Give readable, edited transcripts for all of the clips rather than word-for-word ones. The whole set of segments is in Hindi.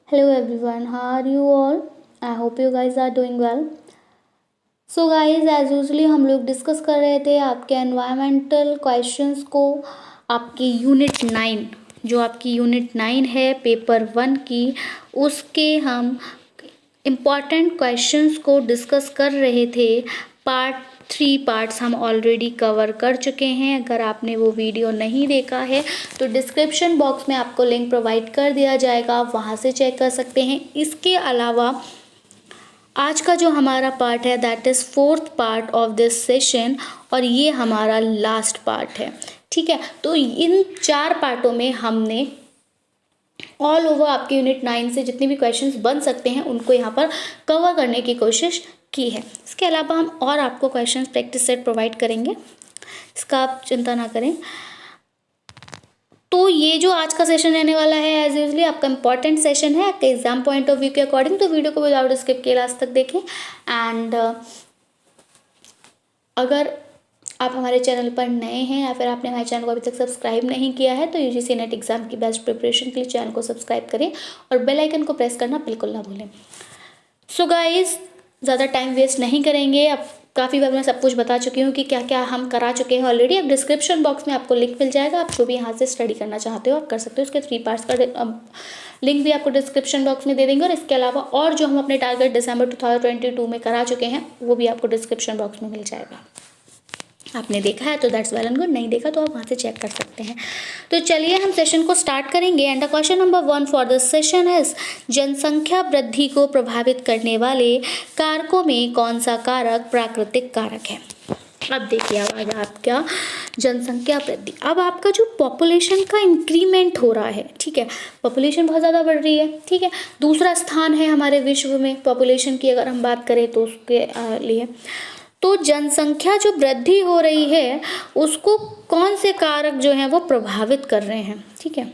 Hello everyone, how are you all? I hope you guys are doing well. So guys, as usually हम लोग डिस्कस कर रहे थे आपके एनवायरमेंटल क्वेश्चंस को, आपकी यूनिट 9 जो आपकी यूनिट 9 है पेपर 1 की, उसके हम इम्पॉर्टेंट क्वेश्चंस को डिस्कस कर रहे थे। पार्ट 3 पार्ट्स हम ऑलरेडी कवर कर चुके हैं। अगर आपने वो वीडियो नहीं देखा है तो डिस्क्रिप्शन बॉक्स में आपको लिंक प्रोवाइड कर दिया जाएगा, आप वहाँ से चेक कर सकते हैं। इसके अलावा आज का जो हमारा पार्ट है that is 4th part of this session और ये हमारा लास्ट पार्ट है, ठीक है। तो इन 4 पार्टों में हमने ऑल ओवर आपकी यूनिट 9 से जितने भी क्वेश्चंस बन सकते हैं उनको यहाँ पर कवर करने की कोशिश की है। इसके अलावा हम और आपको क्वेश्चंस प्रैक्टिस सेट प्रोवाइड करेंगे, इसका आप चिंता ना करें। तो ये जो आज का सेशन रहने वाला है एज यूजली आपका इंपॉर्टेंट सेशन है आपके एग्जाम पॉइंट ऑफ व्यू के अकॉर्डिंग, तो वीडियो को विदाउट स्किप के लास्ट तक देखें। एंड अगर आप हमारे चैनल पर नए हैं या फिर आपने हमारे चैनल को अभी तक सब्सक्राइब नहीं किया है तो यूजीसी नेट एग्जाम की बेस्ट प्रिपरेशन के लिए चैनल को सब्सक्राइब करें और बेल आइकन को प्रेस करना बिल्कुल ना भूलें। सो गाइज, ज़्यादा टाइम वेस्ट नहीं करेंगे। अब काफ़ी बार मैं सब कुछ बता चुकी हूँ कि क्या क्या हम करा चुके हैं ऑलरेडी। अब डिस्क्रिप्शन बॉक्स में आपको लिंक मिल जाएगा, आप जो भी यहाँ से स्टडी करना चाहते हो आप कर सकते हो। उसके 3 पार्ट्स का लिंक भी आपको डिस्क्रिप्शन बॉक्स में दे देंगे और इसके अलावा और जो हम अपने टारगेट दिसंबर 2022 में करा चुके हैं वो भी आपको डिस्क्रिप्शन बॉक्स में मिल जाएगा। आपने देखा है तो दैट्स वेल एंड गुड, नहीं देखा तो आप वहाँ से चेक कर सकते हैं। तो चलिए हम सेशन को स्टार्ट करेंगे। And the question number 1 for this session is जनसंख्या वृद्धि को प्रभावित करने वाले कारकों में कौन सा कारक प्राकृतिक कारक है। अब देखिए अब आपका जनसंख्या वृद्धि, अब आपका जो पॉपुलेशन का इंक्रीमेंट हो रहा है, ठीक है, पॉपुलेशन बहुत ज़्यादा बढ़ रही है, ठीक है, दूसरा स्थान है हमारे विश्व में पॉपुलेशन की अगर हम बात करें तो उसके लिए। तो जनसंख्या जो वृद्धि हो रही है उसको कौन से कारक जो हैं वो प्रभावित कर रहे हैं, ठीक है,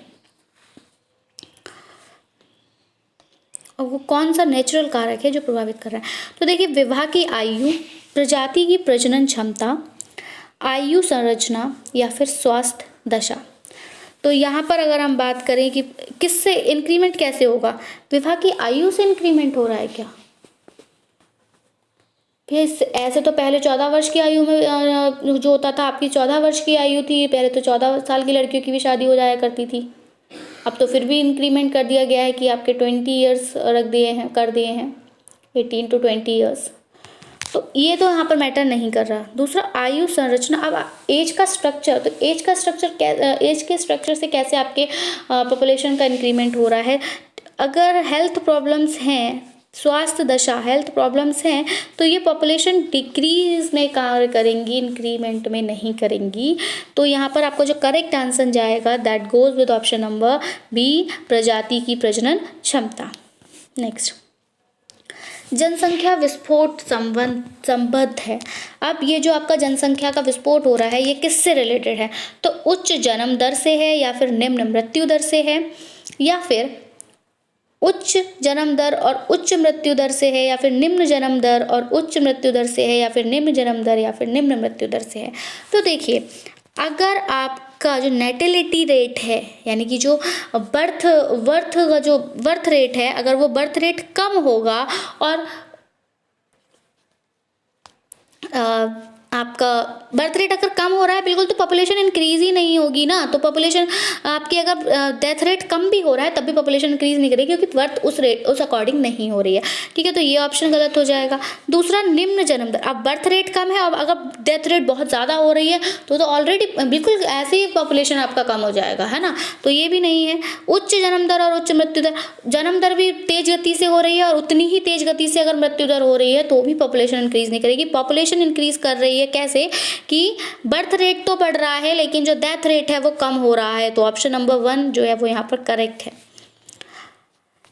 और वो कौन सा नेचुरल कारक है जो प्रभावित कर रहा है। तो देखिए विवाह की आयु, प्रजाति की प्रजनन क्षमता, आयु संरचना या फिर स्वास्थ्य दशा। तो यहाँ पर अगर हम बात करें कि किससे इंक्रीमेंट कैसे होगा, विवाह की आयु से इंक्रीमेंट हो रहा है क्या? ऐसे तो पहले 14 वर्ष की आयु में जो होता था, आपकी 14 वर्ष की आयु थी, पहले तो 14 साल की लड़कियों की भी शादी हो जाया करती थी। अब तो फिर भी इंक्रीमेंट कर दिया गया है कि आपके 20 ईयर्स रख दिए हैं, कर दिए हैं 18 to 20 ईयर्स। तो ये तो यहाँ पर मैटर नहीं कर रहा। दूसरा आयु संरचना, अब एज का स्ट्रक्चर, तो एज के स्ट्रक्चर से कैसे आपके पॉपुलेशन का इंक्रीमेंट हो रहा है। अगर हेल्थ प्रॉब्लम्स हैं, स्वास्थ्य दशा हेल्थ प्रॉब्लम्स हैं, तो ये पॉपुलेशन डिक्रीज में कार्य करेंगी, इंक्रीमेंट में नहीं करेंगी। तो यहाँ पर आपको जो करेक्ट आंसर जाएगा that goes with option number B, प्रजाति की प्रजनन क्षमता। नेक्स्ट, जनसंख्या विस्फोट संबद्ध है। अब ये जो आपका जनसंख्या का विस्फोट हो रहा है ये किससे रिलेटेड है, तो उच्च जन्म दर से है या फिर निम्न मृत्यु दर से है, या फिर उच्च जन्म दर और उच्च मृत्यु दर से है, या फिर निम्न जन्म दर और उच्च मृत्यु दर से है, या फिर निम्न जन्म दर या फिर निम्न मृत्यु दर से है। तो देखिए अगर आपका जो नेटिलिटी रेट है यानी कि जो बर्थ रेट है, अगर वो बर्थ रेट कम होगा और आपका बर्थ रेट अगर कम हो रहा है बिल्कुल, तो पॉपुलेशन इंक्रीज ही नहीं होगी ना। तो पॉपुलेशन आपकी अगर डेथ रेट कम भी हो रहा है तब भी पॉपुलेशन इंक्रीज नहीं करेगी क्योंकि बर्थ उस अकॉर्डिंग नहीं हो रही है, ठीक है। तो ये ऑप्शन गलत हो जाएगा। दूसरा निम्न जन्म दर, अब बर्थ रेट कम है और अगर डेथ रेट बहुत ज़्यादा हो रही है तो ऑलरेडी बिल्कुल ऐसे ही पॉपुलेशन आपका कम हो जाएगा, है ना। तो ये भी नहीं है। उच्च जन्म दर और उच्च मृत्यु दर, जन्म दर भी तेज गति से हो रही है और उतनी ही तेज गति से अगर मृत्यु दर हो रही है तो भी पॉपुलेशन इंक्रीज नहीं करेगी। पॉपुलेशन इंक्रीज कर रही है कैसे, कि बर्थ रेट तो बढ़ रहा है लेकिन जो डेथ रेट है वो कम हो रहा है। तो ऑप्शन नंबर 1 जो है वो यहाँ पर करेक्ट है।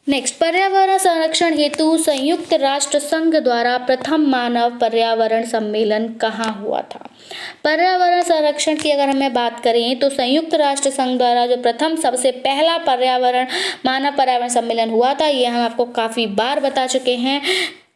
नेक्स्ट, पर्यावरण संरक्षण हेतु संयुक्त राष्ट्र संघ द्वारा प्रथम मानव पर्यावरण सम्मेलन कहाँ हुआ था। पर्यावरण संरक्षण की अगर हमें बात करें तो संयुक्त राष्ट्र संघ द्वारा जो प्रथम सबसे पहला मानव पर्यावरण सम्मेलन हुआ था, ये हम आपको काफ़ी बार बता चुके हैं।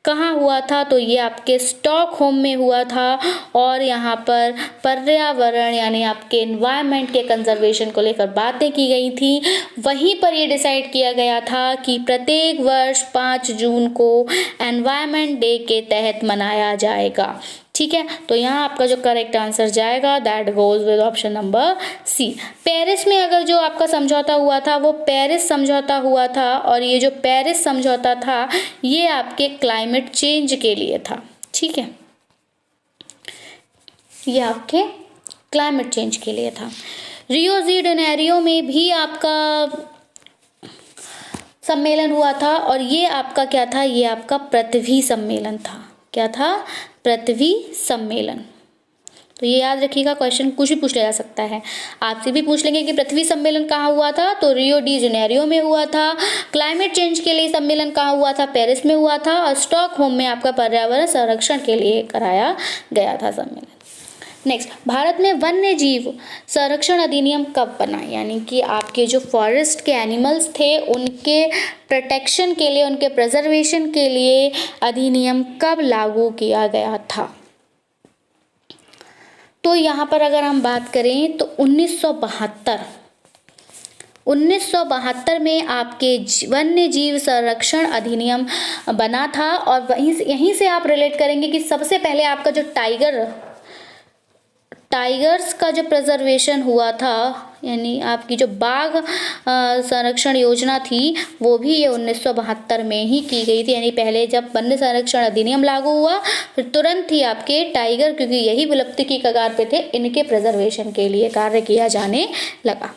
कहाँ हुआ था, तो ये आपके स्टॉकहोम में हुआ था और यहाँ पर पर्यावरण यानी आपके एनवायरनमेंट के कंजर्वेशन को लेकर बातें की गई थी। वहीं पर ये डिसाइड किया गया था कि प्रत्येक वर्ष 5 जून को एनवायरनमेंट डे के तहत मनाया जाएगा। ठीक है, तो यहाँ आपका जो करेक्ट आंसर जाएगा that goes with option number C. Paris में अगर जो आपका समझौता हुआ था वो पेरिस समझौता हुआ था और ये जो पेरिस समझौता था ये आपके क्लाइमेट चेंज के लिए था। ठीक है, ये आपके क्लाइमेट चेंज के लिए था। रियो डी जेनेरियो में भी आपका सम्मेलन हुआ था और ये आपका क्या था, ये आपका पृथ्वी सम्मेलन था। क्या था? पृथ्वी सम्मेलन। तो ये याद रखिएगा, क्वेश्चन कुछ भी पूछ लिया जा सकता है, आपसे भी पूछ लेंगे कि पृथ्वी सम्मेलन कहाँ हुआ था, तो रियो डी जेनेरियो में हुआ था। क्लाइमेट चेंज के लिए सम्मेलन कहाँ हुआ था, पेरिस में हुआ था। और स्टॉकहोम में आपका पर्यावरण संरक्षण के लिए कराया गया था सम्मेलन। नेक्स्ट, भारत में वन्य जीव संरक्षण अधिनियम कब बना, यानी कि आपके जो फॉरेस्ट के एनिमल्स थे उनके प्रोटेक्शन के लिए, उनके प्रिजर्वेशन के लिए अधिनियम कब लागू किया गया था। तो यहाँ पर अगर हम बात करें तो 1972 में आपके वन्य जीव संरक्षण अधिनियम बना था। और यहीं से आप रिलेट करेंगे कि सबसे पहले आपका जो टाइगर्स का जो प्रिजर्वेशन हुआ था, यानी आपकी जो बाघ संरक्षण योजना थी वो भी ये 1972 में ही की गई थी। यानी पहले जब वन्य संरक्षण अधिनियम लागू हुआ फिर तुरंत ही आपके टाइगर, क्योंकि यही विलुप्ति की कगार पे थे, इनके प्रिजर्वेशन के लिए कार्य किया जाने लगा।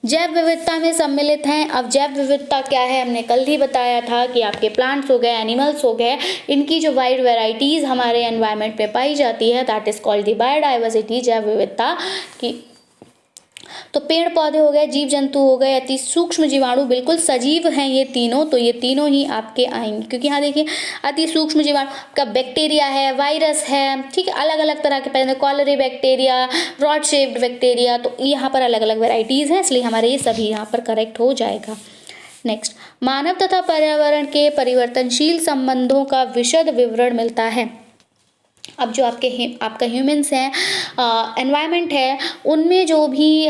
जैव विविधता में सम्मिलित हैं। अब जैव विविधता क्या है, हमने कल ही बताया था कि आपके प्लांट्स हो गए, एनिमल्स हो गए, इनकी जो वाइड वैरायटीज हमारे एनवायरनमेंट पे पाई जाती है that is called the biodiversity, जैव विविधता की। तो पेड़ पौधे हो गए, जीव जंतु हो गए, अति सूक्ष्म जीवाणु, बिल्कुल सजीव हैं ये तीनों, तो ये तीनों ही आपके आएंगे। क्योंकि यहाँ देखिए अति सूक्ष्म जीवाणु का बैक्टीरिया है, वायरस है, ठीक है, अलग अलग तरह के पैदा, कॉलरी बैक्टीरिया, रॉड शेप्ड बैक्टीरिया, तो यहाँ पर अलग अलग वेराइटीज़ हैं, इसलिए हमारे ये सभी यहाँ पर करेक्ट हो जाएगा। नेक्स्ट, मानव तथा पर्यावरण के परिवर्तनशील संबंधों का विशद विवरण मिलता है। अब जो आपका ह्यूमंस हैं, एनवायरनमेंट है, उनमें जो भी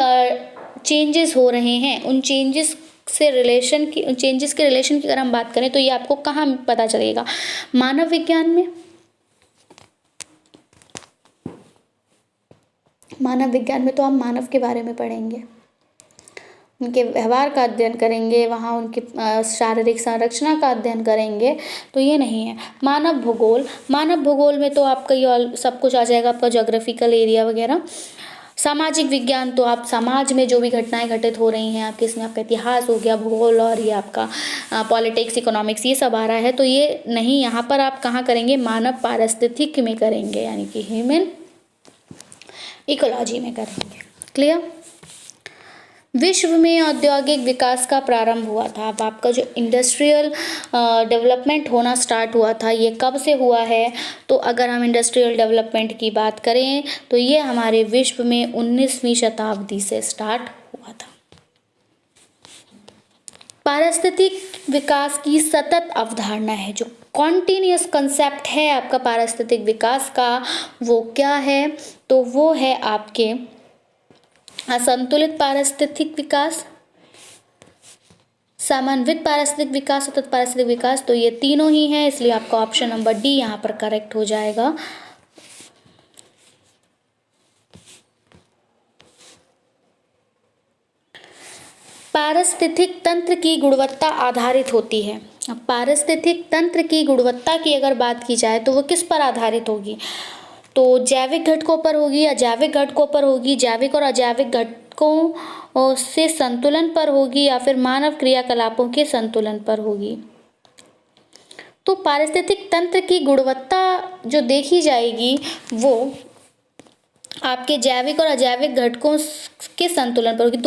चेंजेस हो रहे हैं उन चेंजेस के रिलेशन की अगर हम बात करें तो ये आपको कहाँ पता चलेगा, मानव विज्ञान में। मानव विज्ञान में तो हम मानव के बारे में पढ़ेंगे, उनके व्यवहार का अध्ययन करेंगे, वहाँ उनकी शारीरिक संरचना का अध्ययन करेंगे, तो ये नहीं है। मानव भूगोल में तो आपका ये सब कुछ आ जाएगा, आपका ज्योग्राफिकल एरिया वगैरह। सामाजिक विज्ञान तो आप समाज में जो भी घटनाएं घटित हो रही हैं आपके, इसमें आपका इतिहास हो गया, भूगोल, और ये आपका पॉलिटिक्स, इकोनॉमिक्स, ये सब आ रहा है, तो ये नहीं। यहाँ पर आप कहाँ करेंगे, मानव पारिस्थितिक में करेंगे, यानी कि ह्यूमन इकोलॉजी में करेंगे। क्लियर। विश्व में औद्योगिक विकास का प्रारंभ हुआ था। अब आपका जो इंडस्ट्रियल डेवलपमेंट होना स्टार्ट हुआ था ये कब से हुआ है, तो अगर हम इंडस्ट्रियल डेवलपमेंट की बात करें तो ये हमारे विश्व में 19वीं शताब्दी से स्टार्ट हुआ था। पारिस्थितिक विकास की सतत अवधारणा है, जो कॉन्टिन्यूस कंसेप्ट है आपका पारिस्थितिक विकास का, वो क्या है, तो वो है आपके असंतुलित पारिस्थितिक विकास, समन्वित पारिस्थितिक विकास, सतत पारिस्थितिक विकास, तो ये तीनों ही हैं, इसलिए आपका ऑप्शन नंबर डी यहाँ पर करेक्ट हो जाएगा। पारिस्थितिक तंत्र की गुणवत्ता आधारित होती है। अब पारिस्थितिक तंत्र की गुणवत्ता की अगर बात की जाए तो वो किस पर आधारित होगी, तो जैविक घटकों पर होगी, अजैविक घटकों पर होगी, जैविक और अजैविक घटकों से संतुलन पर होगी, या फिर मानव क्रियाकलापों के संतुलन पर होगी। तो पारिस्थितिक तंत्र की गुणवत्ता जो देखी जाएगी वो आपके जैविक और अजैविक घटकों के संतुलन पर होगी।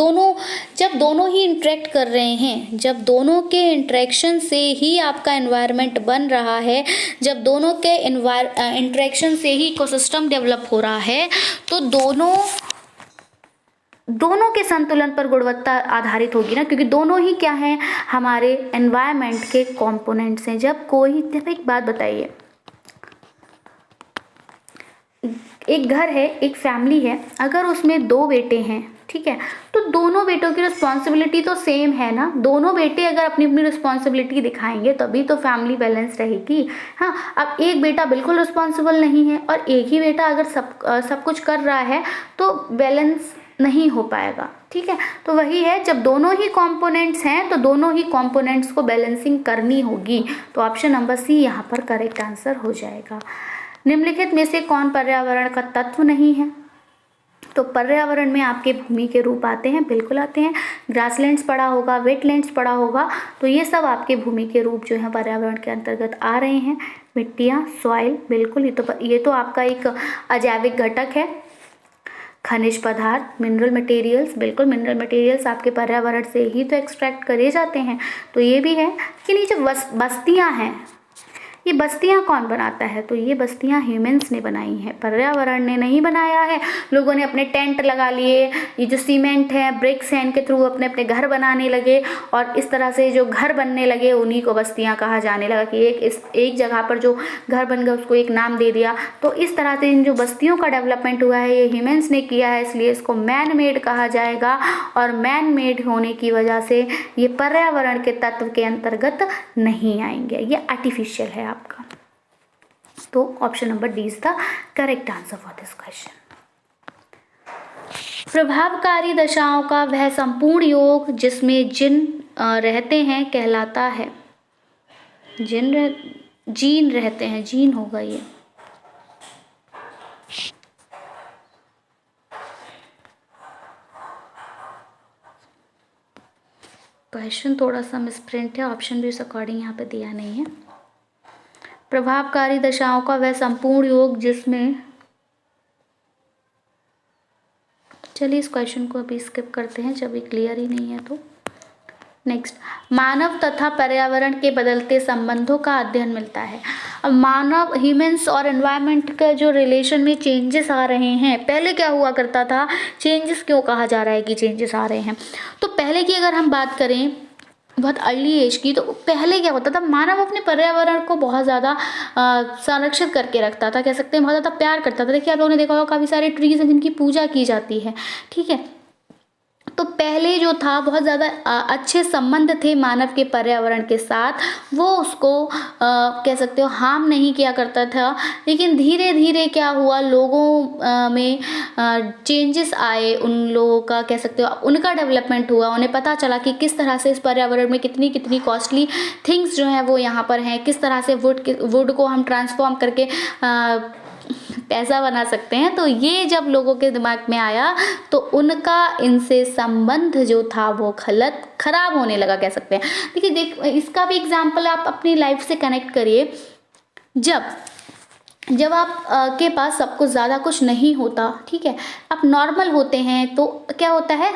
जब दोनों ही इंटरेक्ट कर रहे हैं, जब दोनों के इंटरेक्शन से ही आपका एनवायरनमेंट बन रहा है, जब दोनों के इंटरेक्शन से ही इकोसिस्टम डेवलप हो रहा है, तो दोनों दोनों के संतुलन पर गुणवत्ता आधारित होगी ना, क्योंकि दोनों ही क्या हैं, हमारे एनवायरनमेंट के कंपोनेंट्स हैं। जब एक बात बताइए, एक घर है, एक फैमिली है, अगर उसमें 2 बेटे हैं, ठीक है, तो दोनों बेटों की रिस्पॉन्सिबिलिटी तो सेम है ना। दोनों बेटे अगर अपनी अपनी रिस्पॉन्सिबिलिटी दिखाएंगे तभी तो फैमिली बैलेंस रहेगी। हाँ, अब एक बेटा बिल्कुल रिस्पॉन्सिबल नहीं है और एक ही बेटा अगर सब कुछ कर रहा है तो बैलेंस नहीं हो पाएगा, ठीक है। तो वही है, जब दोनों ही कंपोनेंट्स हैं तो दोनों ही कंपोनेंट्स को बैलेंसिंग करनी होगी। तो ऑप्शन नंबर सी यहाँ पर करेक्ट आंसर हो जाएगा। निम्नलिखित में से कौन पर्यावरण का तत्व नहीं है? तो पर्यावरण में आपके भूमि के रूप आते हैं, बिल्कुल आते हैं। ग्रासलैंड्स पड़ा होगा, वेटलैंड्स पड़ा होगा, तो ये सब आपके भूमि के रूप जो है पर्यावरण के अंतर्गत आ रहे हैं। मिट्टियाँ, सॉइल, बिल्कुल ये तो आपका एक अजैविक घटक है। खनिज पदार्थ, मिनरल मटेरियल्स, बिल्कुल मिनरल मटेरियल्स आपके पर्यावरण से ही तो एक्सट्रैक्ट करे जाते हैं, तो ये भी है। कि ये जो बस्तियाँ हैं, ये बस्तियां कौन बनाता है? तो ये बस्तियां ह्यूमंस ने बनाई हैं, पर्यावरण ने नहीं बनाया है। लोगों ने अपने टेंट लगा लिए, ये जो सीमेंट है, ब्रिक्स हैं, इनके थ्रू अपने अपने घर बनाने लगे और इस तरह से जो घर बनने लगे उन्हीं को बस्तियां कहा जाने लगा कि एक जगह पर जो घर बन गया उसको एक नाम दे दिया। तो इस तरह से इन जो बस्तियों का डेवलपमेंट हुआ है ये ह्यूमंस ने किया है, इसलिए इसको मैन मेड कहा जाएगा। और मैन मेड होने की वजह से ये पर्यावरण के तत्व के अंतर्गत नहीं आएंगे, ये आर्टिफिशियल है आपका। तो option number D is the correct answer for this question. प्रभावकारी दशाओं का वह संपूर्ण योग जिसमें जिन रहते हैं कहलाता है। जीन रहते हैं, जीन होगा ये। क्वेश्चन थोड़ा सा मिसप्रिंट है, ऑप्शन भी इस अकॉर्डिंग यहाँ पे दिया नहीं है। प्रभावकारी दशाओं का वह संपूर्ण योग जिसमें, चलिए इस क्वेश्चन को अभी स्किप करते हैं जब ये क्लियर ही नहीं है तो। नेक्स्ट, मानव तथा पर्यावरण के बदलते संबंधों का अध्ययन मिलता है। अब मानव, ह्यूमंस और एनवायरनमेंट का जो रिलेशन में चेंजेस आ रहे हैं, पहले क्या हुआ करता था, चेंजेस क्यों कहा जा रहा है कि चेंजेस आ रहे हैं? तो पहले की अगर हम बात करें बहुत अर्ली एज की, तो पहले क्या होता था, मानव अपने पर्यावरण को बहुत ज़्यादा संरक्षित करके रखता था, कह सकते हैं बहुत ज़्यादा प्यार करता था। देखिए आप लोगों ने देखा होगा काफ़ी सारे ट्रीज हैं जिनकी पूजा की जाती है, ठीक है। तो पहले जो था बहुत ज़्यादा अच्छे संबंध थे मानव के पर्यावरण के साथ, वो उसको कह सकते हो हार्म नहीं किया करता था। लेकिन धीरे धीरे क्या हुआ, लोगों में चेंजेस आए, उन लोगों का कह सकते हो उनका डेवलपमेंट हुआ, उन्हें पता चला कि किस तरह से इस पर्यावरण में कितनी कितनी कॉस्टली थिंग्स जो हैं वो यहाँ पर हैं, किस तरह से वुड को हम ट्रांसफॉर्म करके पैसा बना सकते हैं। तो ये जब लोगों के दिमाग में आया तो उनका इनसे संबंध जो था वो खराब होने लगा, कह सकते हैं। देखिए इसका भी एग्जाम्पल आप अपनी लाइफ से कनेक्ट करिए। जब आप के पास सब कुछ ज़्यादा कुछ नहीं होता, ठीक है, आप नॉर्मल होते हैं, तो क्या होता है,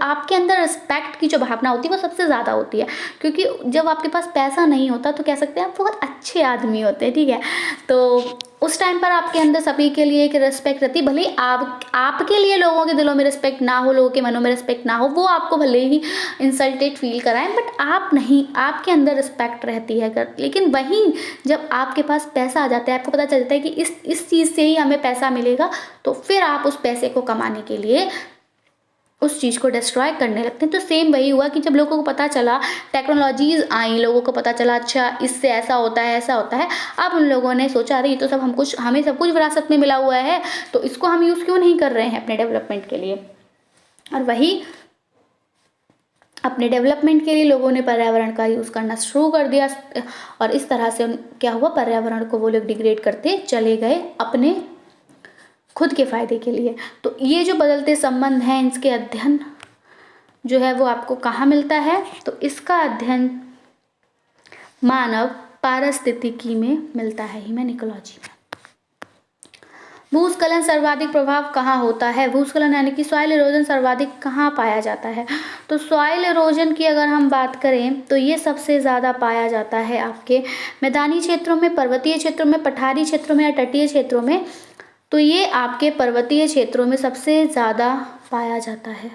आपके अंदर रिस्पेक्ट की जो भावना होती है वो सबसे ज़्यादा होती है। क्योंकि जब आपके पास पैसा नहीं होता तो कह सकते हैं आप बहुत अच्छे आदमी होते हैं, ठीक है। तो उस टाइम पर आपके अंदर सभी के लिए एक रिस्पेक्ट रहती है। भले ही आपके लिए लोगों के दिलों में रिस्पेक्ट ना हो, लोगों के मनों में रिस्पेक्ट ना हो, वो आपको भले ही इंसल्टेड फील कराएं, बट आप नहीं, आपके अंदर रिस्पेक्ट रहती है। लेकिन वहीं जब आपके पास पैसा आ जाता है, आपको पता चल जाता है कि इस चीज़ से ही हमें पैसा मिलेगा, तो फिर आप उस पैसे को कमाने के लिए उस चीज़ को डिस्ट्रॉय करने लगते हैं। तो सेम वही हुआ कि जब लोगों को पता चला, टेक्नोलॉजीज आई, लोगों को पता चला अच्छा इससे ऐसा होता है, ऐसा होता है। अब उन लोगों ने सोचा अरे ये तो हमें सब कुछ विरासत में मिला हुआ है, तो इसको हम यूज़ क्यों नहीं कर रहे हैं अपने डेवलपमेंट के लिए। और वही अपने डेवलपमेंट के लिए लोगों ने पर्यावरण का यूज़ करना शुरू कर दिया और इस तरह से क्या हुआ, पर्यावरण को वो लोग डिग्रेड करते चले गए अपने खुद के फायदे के लिए। तो ये जो बदलते संबंध हैं, इसके अध्ययन जो है वो आपको कहाँ मिलता है, तो इसका अध्ययन मानव पारिस्थितिकी में मिलता है, ह्यूमन इकोलॉजी में। भूस्खलन सर्वाधिक प्रभाव कहाँ होता है? भूस्खलन यानी कि सॉइल इरोजन सर्वाधिक कहाँ पाया जाता है? तो सॉइल इरोजन की अगर हम बात करें तो ये सबसे ज़्यादा पाया जाता है आपके मैदानी क्षेत्रों में, पर्वतीय क्षेत्रों में, पठारी क्षेत्रों में या तटीय क्षेत्रों में। तो ये आपके पर्वतीय क्षेत्रों में सबसे ज़्यादा पाया जाता है।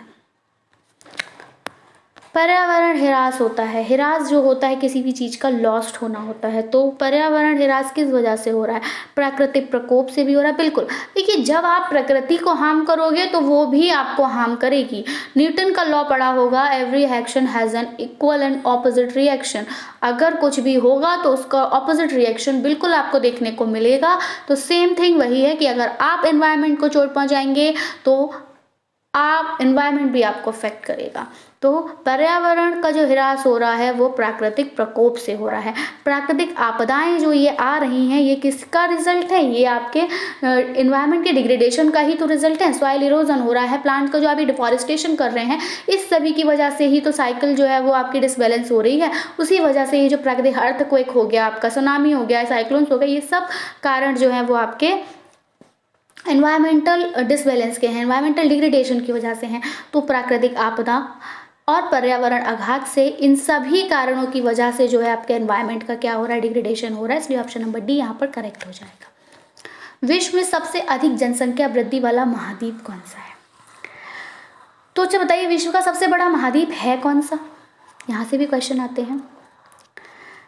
पर्यावरण ह्रास होता है, ह्रास जो होता है किसी भी चीज़ का लॉस्ट होना होता है, तो पर्यावरण ह्रास किस वजह से हो रहा है? प्राकृतिक प्रकोप से भी हो रहा है। बिल्कुल, देखिए जब आप प्रकृति को हार्म करोगे तो वो भी आपको हार्म करेगी। न्यूटन का लॉ पढ़ा होगा, every action has an equal and opposite reaction. अगर कुछ भी होगा तो उसका ऑपोजिट रिएक्शन बिल्कुल आपको देखने को मिलेगा। तो सेम थिंग वही है कि अगर आप एनवायरनमेंट को चोट पहुंचाएंगे तो आप एनवायरनमेंट भी आपको अफेक्ट करेगा। तो पर्यावरण का जो ह्रास हो रहा है वो प्राकृतिक प्रकोप से हो रहा है। प्राकृतिक आपदाएं जो ये आ रही हैं ये किसका रिजल्ट है? ये आपके एनवायरनमेंट के डिग्रेडेशन का ही तो रिजल्ट है। सॉइल इरोजन हो रहा है, प्लांट का जो अभी डिफॉरेस्टेशन कर रहे हैं, इस सभी की वजह से ही तो साइकिल जो है वो आपकी डिसबैलेंस हो रही है। उसी वजह से ये जो प्राकृतिक अर्थक्वेक हो गया, आपका सुनामी हो गया, साइक्लोन्स हो गए, ये सब कारण जो है वो आपके एनवायरमेंटल डिसबैलेंस के हैं, एनवायरमेंटल डिग्रेडेशन की वजह से हैं। तो प्राकृतिक आपदा और पर्यावरण आघात से, इन सभी कारणों की वजह से जो है आपके एनवायरनमेंट का क्या हो रहा है? डिग्रेडेशन हो रहा है। इसलिए ऑप्शन नंबर डी यहाँ पर करेक्ट हो जाएगा। विश्व में सबसे अधिक जनसंख्या वृद्धि वाला महाद्वीप कौन सा है? तो अच्छा बताइए, विश्व का सबसे बड़ा महाद्वीप है कौन सा? यहाँ से भी क्वेश्चन आते हैं।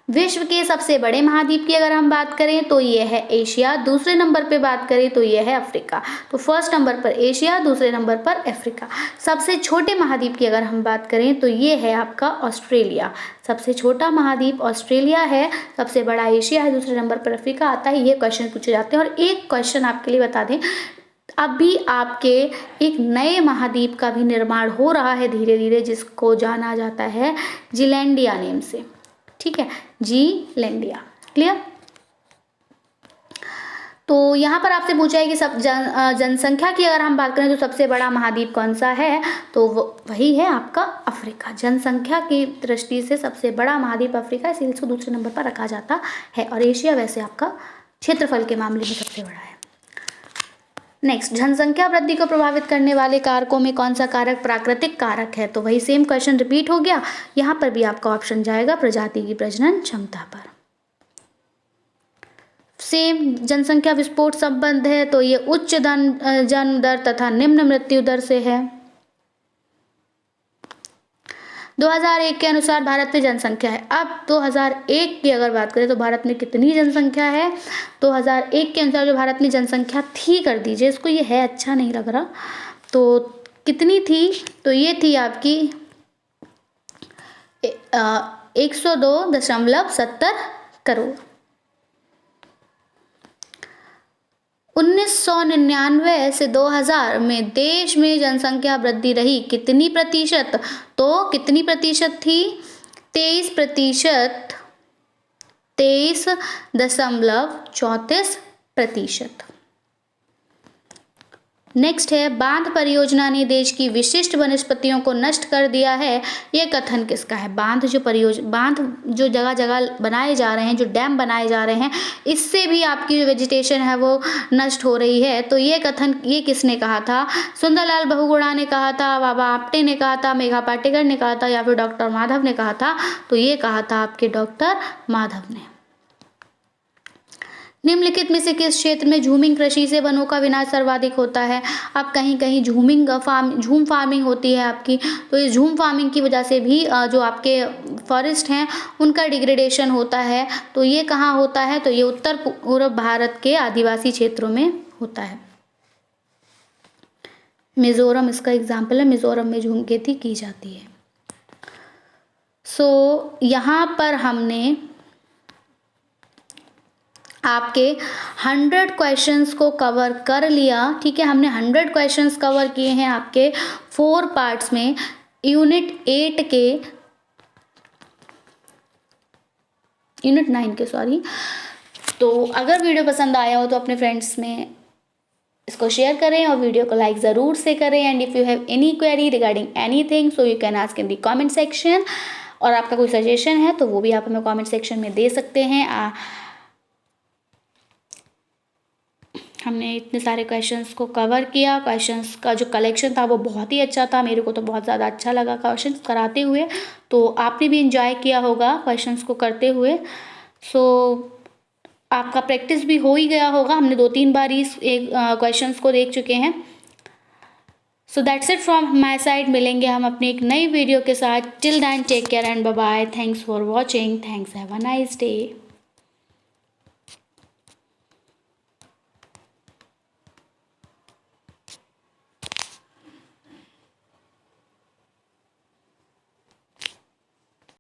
विश्व के सबसे बड़े महाद्वीप की अगर हम बात करें तो ये है एशिया, दूसरे नंबर पे बात करें तो ये है अफ्रीका। तो फर्स्ट नंबर पर एशिया, दूसरे नंबर पर अफ्रीका। सबसे छोटे महाद्वीप की अगर हम बात करें तो ये है आपका ऑस्ट्रेलिया। सबसे छोटा महाद्वीप ऑस्ट्रेलिया है, सबसे बड़ा एशिया है, दूसरे नंबर पर अफ्रीका आता है। ये क्वेश्चन पूछे जाते हैं। और एक क्वेश्चन आपके लिए बता दें, अभी आपके एक नए महाद्वीप का भी निर्माण हो रहा है धीरे धीरे, जिसको जाना जाता है जीलैंडिया नेम से। ठीक है, जीलैंडिया। क्लियर? तो यहाँ पर आपसे पूछा है कि सब जनसंख्या की अगर हम बात करें तो सबसे बड़ा महाद्वीप कौन सा है? तो वही है आपका अफ्रीका। जनसंख्या की दृष्टि से सबसे बड़ा महाद्वीप अफ्रीका, इसीलिए इसको दूसरे नंबर पर रखा जाता है। और एशिया वैसे आपका क्षेत्रफल के मामले में सबसे बड़ा है। नेक्स्ट, जनसंख्या वृद्धि को प्रभावित करने वाले कारकों में कौन सा कारक प्राकृतिक कारक है? तो वही सेम क्वेश्चन रिपीट हो गया। यहाँ पर भी आपका ऑप्शन जाएगा प्रजाति की प्रजनन क्षमता पर। सेम जनसंख्या विस्फोट संबंध है, तो ये उच्च जन्म दर तथा निम्न मृत्यु दर से है। 2001 के अनुसार भारत में जनसंख्या है। अब 2001 की अगर बात करें तो भारत में कितनी जनसंख्या है? 2001 के अनुसार जो भारत में जनसंख्या थी, कर दीजिए इसको, ये है अच्छा नहीं लग रहा, तो कितनी थी? तो ये थी आपकी 102.70 करोड़। 1999 से 2000 में देश में जनसंख्या वृद्धि रही कितनी प्रतिशत? तो कितनी प्रतिशत थी? 23%, 23.34%। नेक्स्ट है, बांध परियोजना ने देश की विशिष्ट वनस्पतियों को नष्ट कर दिया है। यह कथन किसका है? बांध जो जगह जगह बनाए जा रहे हैं, जो डैम बनाए जा रहे हैं, इससे भी आपकी जो वेजिटेशन है वो नष्ट हो रही है। तो ये कथन ये किसने कहा था? सुंदरलाल बहुगुणा ने कहा था, बाबा आप्टे ने कहा था, मेघा पाटेकर ने कहा था, या फिर डॉक्टर माधव ने कहा था? तो ये कहा था आपके डॉक्टर माधव ने। निम्नलिखित में से किस क्षेत्र में झूमिंग कृषि से वनों का विनाश सर्वाधिक होता है? अब कहीं कहीं झूम फार्मिंग होती है आपकी, तो इस झूम फार्मिंग की वजह से भी जो आपके फॉरेस्ट हैं उनका डिग्रेडेशन होता है। तो ये कहाँ होता है? तो ये उत्तर पूर्व भारत के आदिवासी क्षेत्रों में होता है। मिजोरम इसका एग्जाम्पल है, मिजोरम में झूम खेती की जाती है। सो यहाँ पर हमने आपके 100 क्वेश्चंस को कवर कर लिया। ठीक है, हमने 100 क्वेश्चंस कवर किए हैं आपके 4 पार्ट्स में, यूनिट 9 के सॉरी। तो अगर वीडियो पसंद आया हो तो अपने फ्रेंड्स में इसको शेयर करें और वीडियो को लाइक ज़रूर से करें। And if you have any query regarding anything so you can ask in the comment section. और आपका कोई सजेशन है तो वो भी आप हमें कमेंट सेक्शन में दे सकते हैं। हमने इतने सारे क्वेश्चंस को कवर किया। क्वेश्चंस का जो कलेक्शन था वो बहुत ही अच्छा था, मेरे को तो बहुत ज़्यादा अच्छा लगा क्वेश्चंस कराते हुए। तो आपने भी एंजॉय किया होगा क्वेश्चंस को करते हुए। सो आपका प्रैक्टिस भी हो ही गया होगा, हमने 2-3 बार इस एक क्वेश्चंस को देख चुके हैं। So that's it from my side. मिलेंगे हम अपनी एक नई वीडियो के साथ। Till then take care and bye bye. Thanks for watching. Thanks, have a nice day.